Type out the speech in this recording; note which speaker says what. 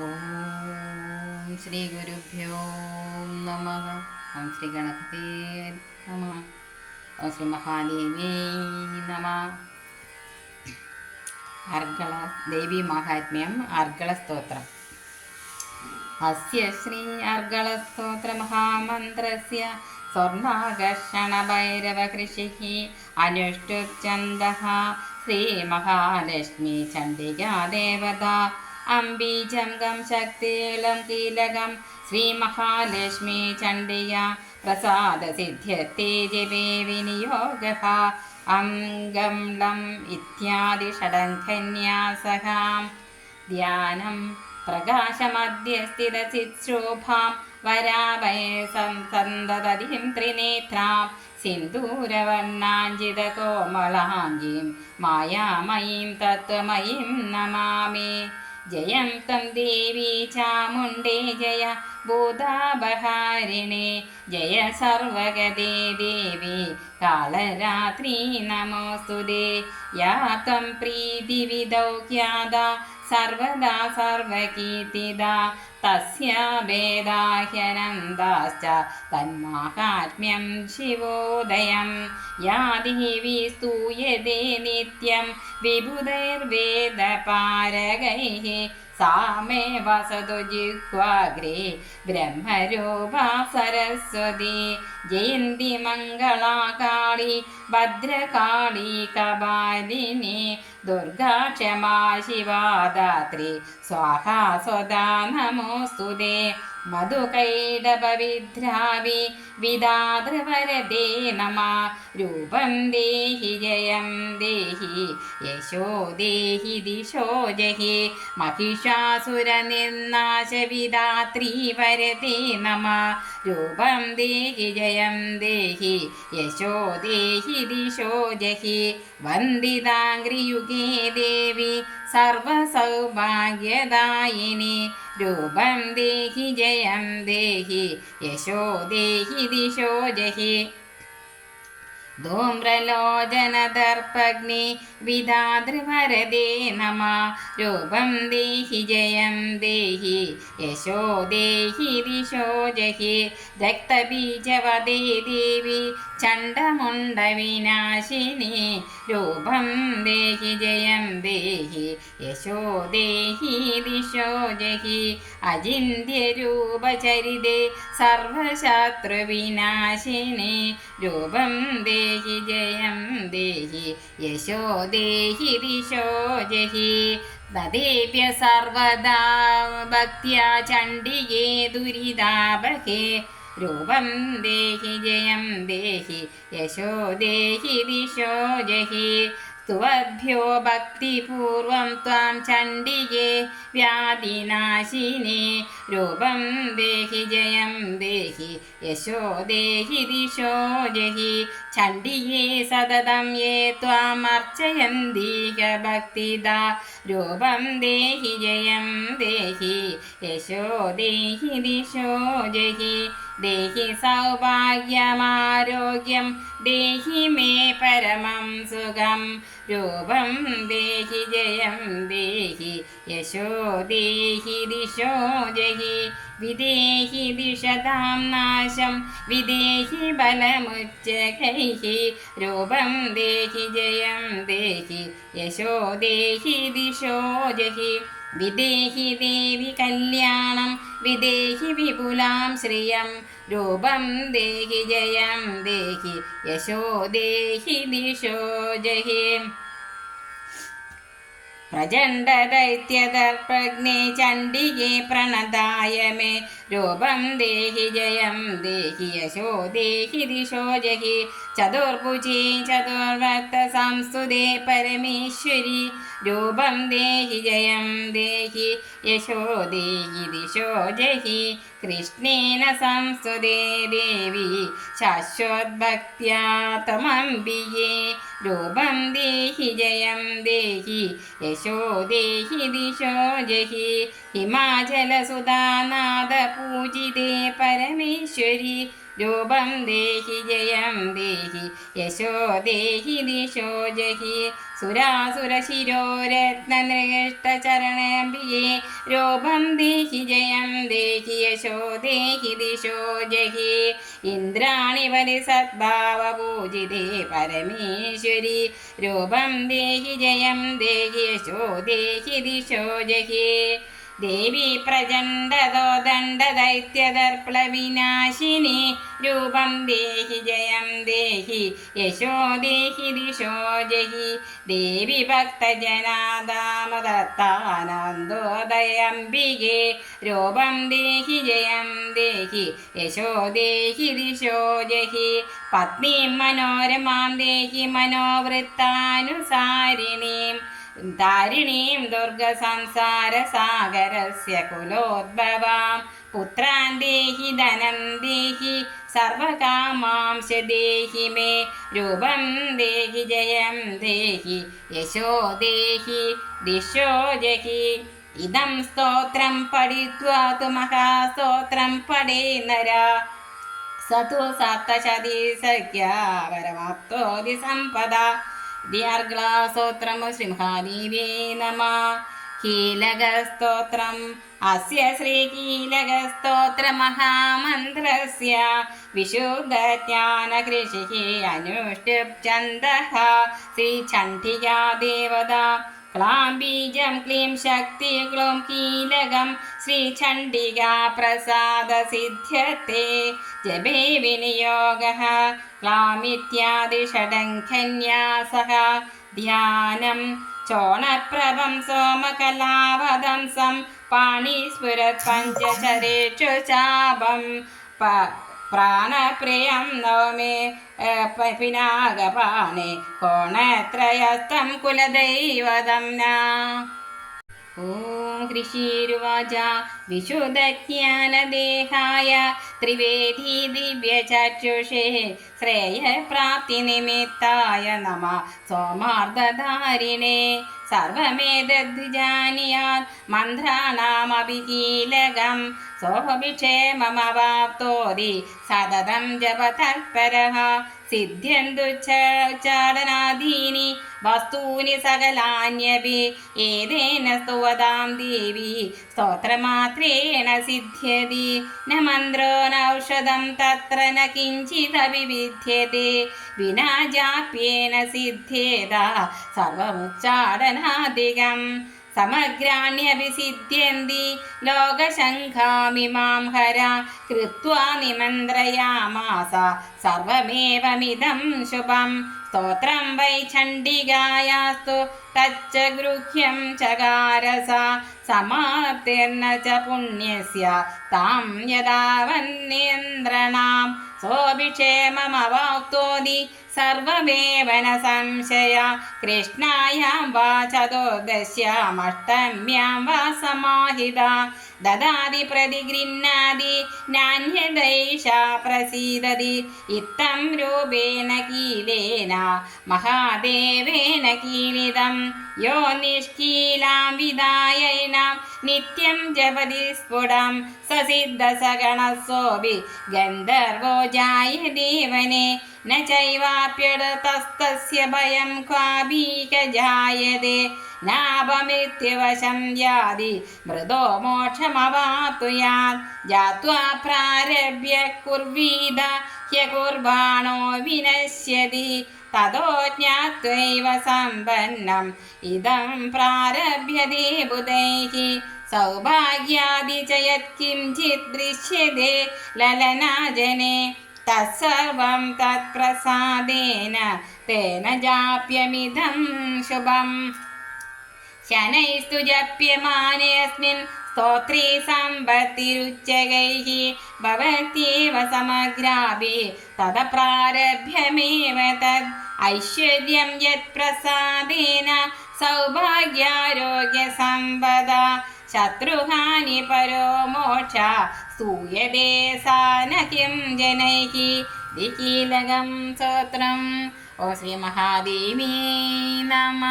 Speaker 1: ഓം ശ്രീ ഗുരുഭ്യോ നമഃ. ഓം ശ്രീ ഗണപതേ നമഃ. ഓം ശ്രീ മഹാദേവേ നമഃ. അർഗള ദേവി മഹാത്മ്യം അർഗളസ്തോത്രം. അസ്യ ശ്രീ അർഗളസ്തോത്രമഹാമന്ത്രസ്യ സ്വർണാകർഷണഭൈരവകൃഷിः അനുഷ്ഠുപ്ഛന്ദः ശ്രീമഹാലക്ഷ്മീ ചണ്ഡികാ ദേവതാ അംബീജം ഗം ശക്തിലം കീലകം ശ്രീമഹാലക്ഷ്മീ ചണ്ഡികാ പ്രസാദസിദ്ധ്യർത്ഥേ ജപേ വിനിയോഗः അംഗം ലം ഇത്യാദി ഷഡംഘന്യാസഃ ധ്യാനം പ്രകാശമധ്യ സ്ഥിതചിത്ശോഭാം വരാഭയ സന്തതതിം ത്രിനേത്രാം സിന്ദൂരവർണ്ണാഞ്ജിതകോമളാംഗീം മായാമയീം തത്വമയീം നമാമി. ജയം ത്വം ദേവി ചാമുണ്ഡേ ജയ ഭൂതാപഹാരിണേ ജയ സർവഗതേ ദേവി കാളരാത്രി നമോസ്തുതേ. യാ ത്വം പ്രീതിവിദൗ ഖ്യാതാ സർവദാ സർവകീർത്തിദാ തസ്യാ വേദാഹ്യനന്ദാശ്ച തന്മാഹാത്മ്യം ശിവോദയം. യാ ദേവി സ്തൂയതേ നിത്യം വിബുധൈർവേദപാരകൈഃ സാ മേ വസതു ജിഹ്വാഗ്രേ ബ്രഹ്മരൂപാ സരസ്വതി. ജയന്തി മംഗളാ കാളി ഭദ്രകാളി കപാലിനി ദുർഗാ ക്ഷമാ ശിവാ ധാത്രി സ്വാഹാ സ്വദാ നമോസ്തുതേ. മധുകൈടപവിദ്രാവി വിദാതൃവരദേ നമഃ. രൂപം ദേഹി ജയം ദേഹി യശോ ദേഹി ദിശോ ജഹി മഹിഷാസുരനിർനാശവിദാത്രീ വരദേ നമഃ. രൂപം ദേഹി ജയം ദേഹി യശോ ദേഹി ദിശോ ജഹി വന്ദിതാംഗ്രിയുഗേ ദേവി സർവസൗഭാഗ്യദായിനി. രൂപം ദേഹി ജയം ദേഹി യശോ ദേഹി ദിശോ ജഹി ധൂമ്രലോചനദർപ്പഗ്നി വിദാതൃവരദേ നമഃ. രൂപം ദേഹി ജയം ദേഹി യശോ ദേഹി ദിശോ ജഹി രക്തബീജവദേ ദേവി ചണ്ഡമുണ്ഡവിനാശിനി. രൂപം ദേഹി ജയം ദേഹി യശോ ദേഹി ദിശോ ജഹി അചിന്ത്യരൂപചരിതേ സർവശത്രുവിനാശിനി. രൂപം ദേഹി ജയം ദേഹി യശോ ദേഹി ദിശോ ജഹി തദേവ്യ സർവദാ ഭക്ത്യാ ചണ്ഡികേ ദുരിതാപഹേ. രൂപം ദേഹി ജയം ദേഹി യശോ ദേഹി ദിശോ ജഹി സ്തുവദ്ഭ്യോ ഭക്തിപൂർവം ത്വാം ചണ്ഡികേ വ്യാധിനാശിനി. രൂപം ദേഹി ജയം ദേഹി യശോ ദേഹി ദിശോ ജഹി ചണ്ഡികേ സതതം യേ ത്വാം അർച്ചയന്തിക ഭക്തിദാ. രൂപം ദേഹി ജയം ദേഹി യശോ ദേഹി ദിശോ ജഹി ദേഹി സൗഭാഗ്യമാരോഗ്യം ദേഹി മേ പരമം സുഖം. രൂപം ദേഹി ജയം ദേഹി യശോ ദേഹി ദിശോ ജഹി വിദേഹി ദിശതാം നാശം വിദേഹി ബലമുച്ചകൈഃ. രൂപം ദേഹി ജയം ദേഹി യശോ ദേഹി ദിശോ ജഹി വിദേഹി ദേവി കല്യാണം വിദേഹി വിപുലാം ശ്രിയം. രൂപം ദേഹി ജയം ദേഹി യശോ ദേഹി ദിശോ ജഹി പ്രചണ്ഡ ദൈത്യദർപ്പഗ്നേ ചണ്ഡികേ പ്രണതായ മേ. രൂപം ദേഹി ജയം ദേഹി യശോ ദേഹി ദിശോ ജഹി ചതുർഭുജേ ചതുർവർത്ത സംസ്തുതേ പരമേശ്വരി. രൂപം ദേഹി ജയം ദേഹി യശോ ദേഹി ദിശോ ജഹി കൃഷ്ണേന സംസ്തുതേ ദേവി ശാശ്വതഭക്ത്യാ ത്വമംബികേ. രൂപം ദേഹി ജയം ദേഹി യശോ ദേഹി ദിശോ ജഹി ഹിമാചലസുധാനാഥ പൂജിതേ പരമേശ്വരി രൂപം ദേഹി ജയം ദേഹി യശോ ദേഹി ദിശോ ജഹി സുരാസുരശിരോരത്നനികഷ്ടചരണാംബികേ രൂപം ദേഹി ജയം ദേഹി യശോ ദേഹി ദിശോ ജഹി ഇന്ദ്രാണി പരിസദ്ഭാവപൂജിതേ പരമേശ്വരി രൂപം ദേഹി ജയം ദേഹി യശോ ദേഹി ദിശോ ജഹി ദേവി പ്രചണ്ഡതോ ദണ്ഡദൈത്യദർപ്ലവിനാശിനി രൂപം ദേഹി ജയം ദേഹി യശോ ദേഹി ദിശോ ജഹി ദേവി ഭക്തജനാദാമദത്താനന്ദോദയംബികേ രൂപം ദേഹി ജയം ദേഹി യശോ ദേഹി ദിശോ ജഹി പത്നീം മനോരമാം ദേഹി മനോവൃത്താനുസാരിണീം താരിണീം ദുർഗസംസാരസാഗരസ്യ കുലോദ്ഭവാം പുത്രാൻ ദേഹി ധനം ദേഹി സർവകാമാംശ ദേഹി മേ രൂപം ദേഹി ജയം ദേഹി യശോ ദേഹി ദിശോ ജഹി ഇദം സ്തോത്രം പഠിത്വാ തു മഹാസ്തോത്രം പഠേ നര സതു സപ്തശതി സഖ്യ പരമാപ്തോതി സമ്പദ ദ്യാർഗ്ലാസോത്രമു ശ്രീമഹാദേവേ നമഃ കീലകസ്തോത്രം അസ്യ ശ്രീകീലകസ്തോത്രമഹാമന്ത്രസ്യ വിശുദ്ധജ്ഞാനകൃഷിः അനുഷ്ഠുപ് ഛന്ദഃ ശ്രീചണ്ഡികാ ദേവതാ ക്ലാം ബീജം ക്ലീം ശക്തി ക്ലൂം കീലകം ശ്രീചണ്ഡികാ പ്രസാദസിദ്ധ്യത്തെ ജപേ വിനിയോഗഃ ക്ലാമിത്യാദി ഷഡംഖന്യാസഃ ധ്യാനം ചോണപ്രഭം സോമകലാവദംസം പാണിസ്ഫുരത് പഞ്ചചരേഷു ചാപം പ്രാണപ്രിയം നവമേ പിനാകപാണേ കോണത്രയസ്തം കുലദൈവതം ന ഓം ഋഷിരുവാച വിശുദ്ധജ്ഞാനദേഹായ ത്രിവേദി ദിവ്യചക്ഷുഷേ ശ്രേയപ്രാപ്തിനിമിത്തായ നമഃ സോമാർദ്ദധാരിണേ സർവമേതദ്വിജാനിയാത് മന്ത്രാണാമപി കീലകം സോഭിക്ഷേമമവാപ്തോതി സതതം ജപതൽപരഃ സിദ്ധ്യന്തുച്ചാടനാദീനി വസ്തൂനി സകലാന്യപി ഏതേന സ്തുവതാം ദേവി സ്തോത്രമാത്രേണ സിദ്ധ്യതി ന മന്ത്രോ നൗഷധം തത്ര ന കിഞ്ചിദപി വിദ്യത്തെ വിനാ ജാപ്യേന സിദ്ധ്യേത സർവമുച്ചാടനാദികം സമഗ്രാണ്യപി സിദ്ധ്യന്തി ലോകശങ്കാമിമാം ഹര കൃത്വാ നിമന്ത്രയാമാസ സർവമേവമിദം ശുഭം സ്തോത്രം വൈ ചണ്ഡികായാസ്തു തച്ച ഗൃഹ്യം ചകാരസ സമാപ്തിർന ച പുണ്യസ്യ താം യഥാവന്യന്ത്രണാം സോഭിക്ഷേമമവാപ്തോതി സർവമേവ ന സംശയ കൃഷ്ണായാം വാ ചതുർദശ്യാമഷ്ടമ്യാം വാ സമാഹിത ദദാതി പ്രതിഗൃഹ്ണാതി നാന്യദൈഷാ പ്രസീദതി ഇത്തം രൂപേണ കീലേന മഹാദേവേന കീലിതം യോ നിഷ്കീലാം വിദായൈനാം നിത്യം ജപതി സ്ഫുടം സസിദ്ധസഗണസോഭി ഗന്ധർവോ ജായതേ വനെ ന ചൈവാപ്യതസ്തസ്യ ഭയം ക്വാഭീക ജായതേ നാപമൃത്യുവശം യാതി മൃദോ മോക്ഷമവാപ്നുയാത് ജാത്വാ പ്രാരഭ്യ കുർവീദ ഹ്യകുർവാണോ വിനശ്യതി തതോ ജ്ഞാത്വൈവ സമ്പന്നം ഇദം പ്രാരഭ്യതേ ബുധൈഃ സൗഭാഗ്യാദി ച യത്കിഞ്ചിത് ദൃശ്യതേ ലലനാജനെ തത്സർവം തത്പ്രസാദേന തേന ജാപ്യമിദം ശുഭം ശനൈസ്തു ജപ്യമാനേऽസ്മിन् സ്തോത്രേ സമ്പത്തിരുച്ചകൈഃ ഭവത്യേവ സമഗ്രാഭി തത പ്രാരഭ്യമേവ തദ് ഐശ്വര്യം യത്പ്രസാദേന സൗഭാഗ്യാരോഗ്യസമ്പദ ശത്രുഹാനി പരോ മോക്ഷ സൂയതേ സാന കിം ജനൈഃ ദികീലകം സ്തോത്രം. ഓം ശ്രീ മഹാദേവി നമ.